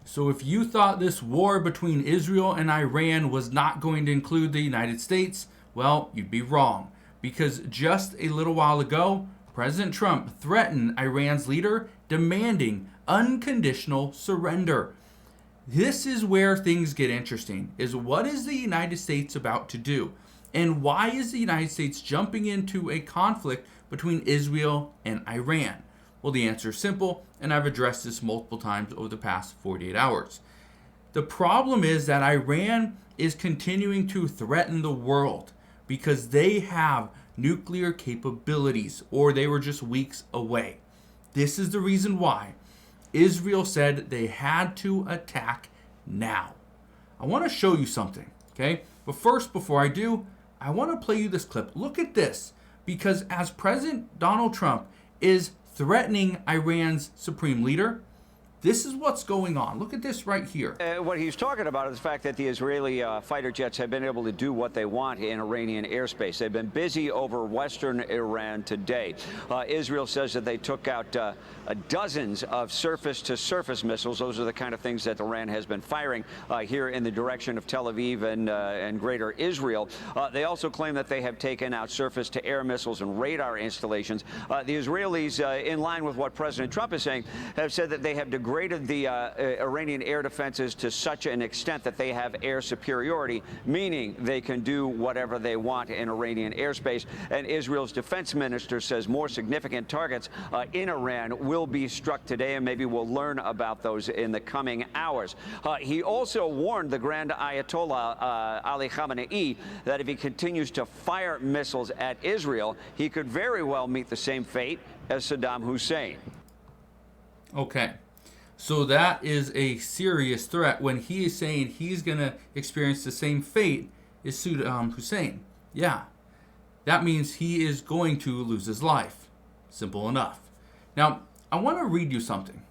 So if you thought this war between Israel and Iran was not going to include the United States, well, you'd be wrong. Because just a little while ago, President Trump threatened Iran's leader, demanding unconditional surrender. This is where things get interesting, is what is the United States about to do? And why is the United States jumping into a conflict between Israel and Iran? Well, the answer is simple, and I've addressed this multiple times over the past 48 hours. The problem is that Iran is continuing to threaten the world because they have nuclear capabilities, or they were just weeks away. This is the reason why Israel said they had to attack now. I want to show you something, okay? But first, before I do, I want to play you this clip. Look at this, because as President Donald Trump is threatening Iran's supreme leader, this is what's going on. Look at this right here. What he's talking about is the fact that the Israeli fighter jets have been able to do what they want in Iranian airspace. They've been busy over western Iran today. Israel says that they took out dozens of surface-to-surface missiles. Those are the kind of things that Iran has been firing here in the direction of Tel Aviv and greater Israel. They also claim that they have taken out surface-to-air missiles and radar installations. The Israelis, in line with what President Trump is saying, have said that they have degraded the Iranian air defenses to such an extent that they have air superiority, meaning they can do whatever they want in Iranian airspace. And Israel's defense minister says more significant targets in Iran will be struck today, and maybe we'll learn about those in the coming hours. He also warned the Grand Ayatollah Ali Khamenei that if he continues to fire missiles at Israel, he could very well meet the same fate as Saddam Hussein. Okay. So that is a serious threat when he is saying he's going to experience the same fate as Saddam Hussein. Yeah, that means he is going to lose his life. Simple enough. Now, I want to read you something,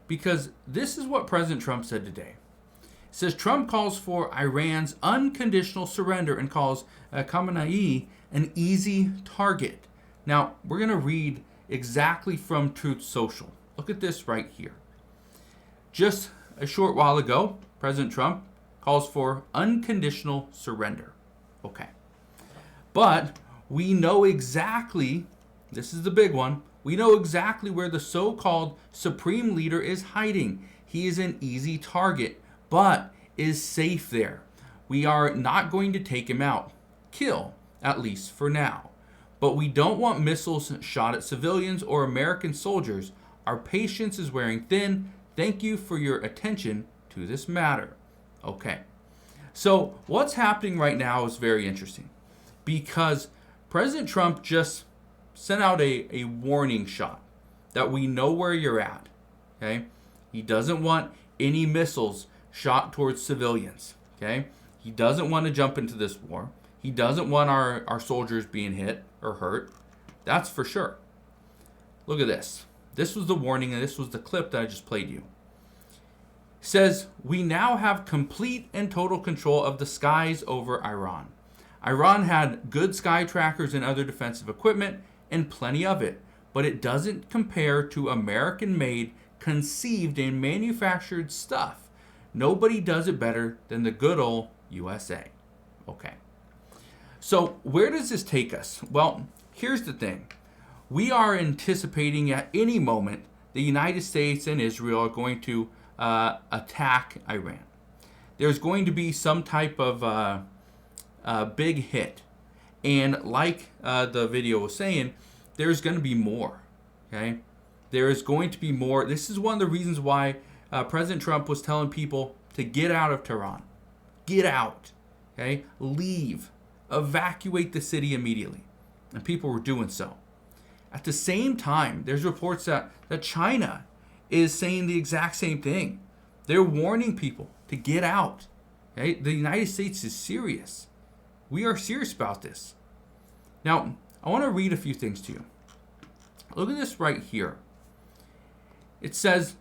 because this is what President Trump said today. It says Trump calls for Iran's unconditional surrender and calls Khamenei an easy target. Now, we're going to read exactly from Truth Social. Look at this right here. Just a short while ago, President Trump calls for unconditional surrender. Okay. But we know exactly, this is the big one, we know exactly where the so-called supreme leader is hiding. He is an easy target, but is safe there. We are not going to take him out. Kill, at least for now. But we don't want missiles shot at civilians or American soldiers. Our patience is wearing thin. Thank you for your attention to this matter. Okay. So what's happening right now is very interesting, because President Trump just sent out a warning shot that we know where you're at. Okay. He doesn't want any missiles shot towards civilians. Okay. He doesn't want to jump into this war. He doesn't want our soldiers being hit or hurt. That's for sure. Look at this. This was the warning, and this was the clip that I just played you. It says, we now have complete and total control of the skies over Iran. Iran had good sky trackers and other defensive equipment, and plenty of it, but it doesn't compare to American-made, conceived, and manufactured stuff. Nobody does it better than the good old USA. Okay. So where does this take us? Well, here's the thing. We are anticipating at any moment the United States and Israel are going to attack Iran. There's going to be some type of big hit. And like the video was saying, there's going to be more. Okay? There is going to be more. This is one of the reasons why President Trump was telling people to get out of Tehran. Get out. Okay? Leave. Evacuate the city immediately. And people were doing so. At the same time, there's reports that China is saying the exact same thing. They're warning people to get out. Okay? The United States is serious. We are serious about this. Now, I want to read a few things to you. Look at this right here. It says,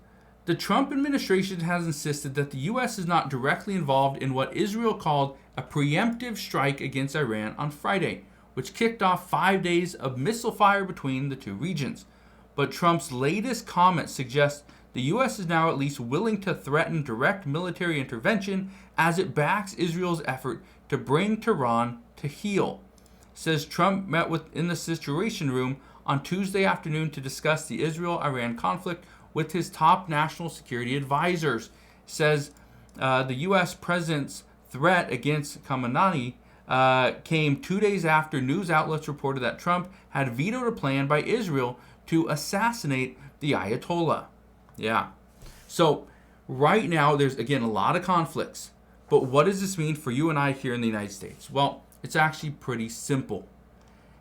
the Trump administration has insisted that the U.S. is not directly involved in what Israel called a preemptive strike against Iran on Friday, which kicked off 5 days of missile fire between the two regions. But Trump's latest comment suggests the U.S. is now at least willing to threaten direct military intervention as it backs Israel's effort to bring Tehran to heel. Says Trump met in the Situation Room on Tuesday afternoon to discuss the Israel-Iran conflict with his top national security advisors. Says the U.S. president's threat against Khamenei came 2 days after news outlets reported that Trump had vetoed a plan by Israel to assassinate the Ayatollah. Yeah. So right now there's, again, a lot of conflicts. But what does this mean for you and I here in the United States? Well, it's actually pretty simple.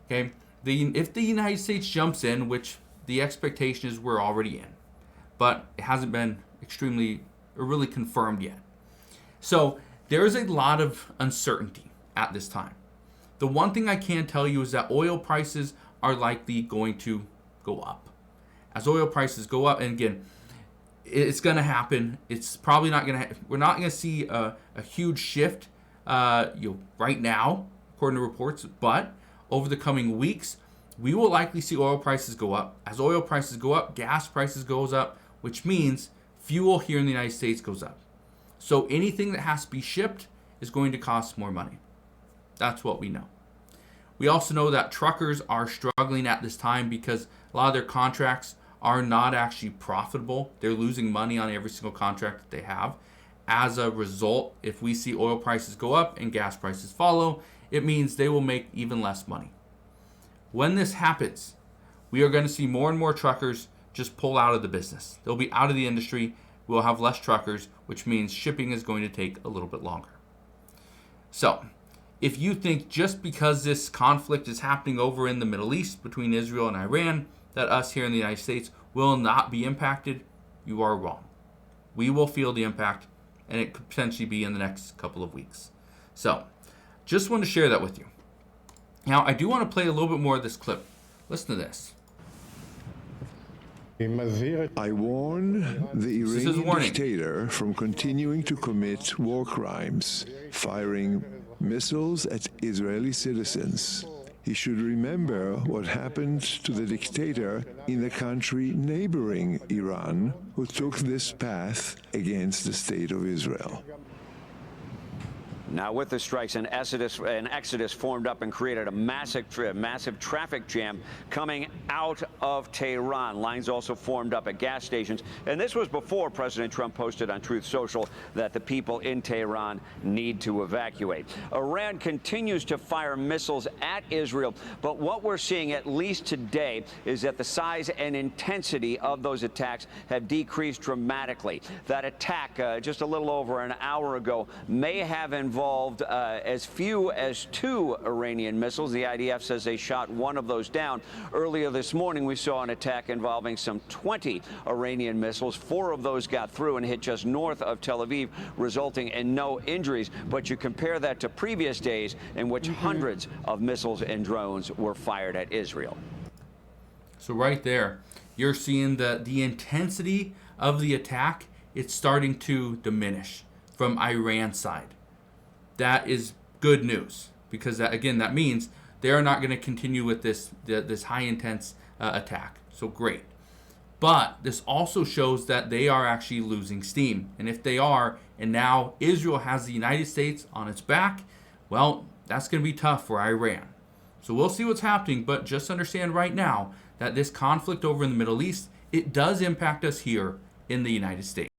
Okay? If the United States jumps in, which the expectation is we're already in, but it hasn't been extremely or really confirmed yet. So there is a lot of uncertainty at this time. The one thing I can tell you is that oil prices are likely going to go up. As oil prices go up, and again, it's going to happen. It's probably not going to. We're not going to see a huge shift, right now, according to reports. But over the coming weeks, we will likely see oil prices go up. As oil prices go up, gas prices goes up, which means fuel here in the United States goes up. So anything that has to be shipped is going to cost more money. That's what we know. We also know that truckers are struggling at this time because a lot of their contracts are not actually profitable. They're losing money on every single contract that they have. As a result, if we see oil prices go up and gas prices follow, it means they will make even less money. When this happens, we are going to see more and more truckers just pull out of the business. They'll be out of the industry. We'll have less truckers, which means shipping is going to take a little bit longer. So, if you think just because this conflict is happening over in the Middle East between Israel and Iran, that us here in the United States will not be impacted, you are wrong. We will feel the impact, and it could potentially be in the next couple of weeks. So, just want to share that with you. Now, I do want to play a little bit more of this clip. Listen to this. I warn the Iranian dictator from continuing to commit war crimes, firing missiles at Israeli citizens. He should remember what happened to the dictator in the country neighboring Iran, who took this path against the state of Israel. Now, with the strikes, an exodus formed up and created a massive traffic jam coming out of Tehran. Lines also formed up at gas stations. And this was before President Trump posted on Truth Social that the people in Tehran need to evacuate. Iran continues to fire missiles at Israel. But what we're seeing, at least today, is that the size and intensity of those attacks have decreased dramatically. That attack just a little over an hour ago may have involved as few as 2 Iranian missiles. The IDF says they shot one of those down. Earlier this morning, we saw an attack involving some 20 Iranian missiles. 4 of those got through and hit just north of Tel Aviv, resulting in no injuries. But you compare that to previous days in which hundreds of missiles and drones were fired at Israel. So right there, you're seeing the intensity of the attack. It's starting to diminish from Iran's side. That is good news, because that means they are not going to continue with this high intense attack. So great. But this also shows that they are actually losing steam. And if they are, and now Israel has the United States on its back, well, that's going to be tough for Iran. So we'll see what's happening, but just understand right now that this conflict over in the Middle East, it does impact us here in the United States.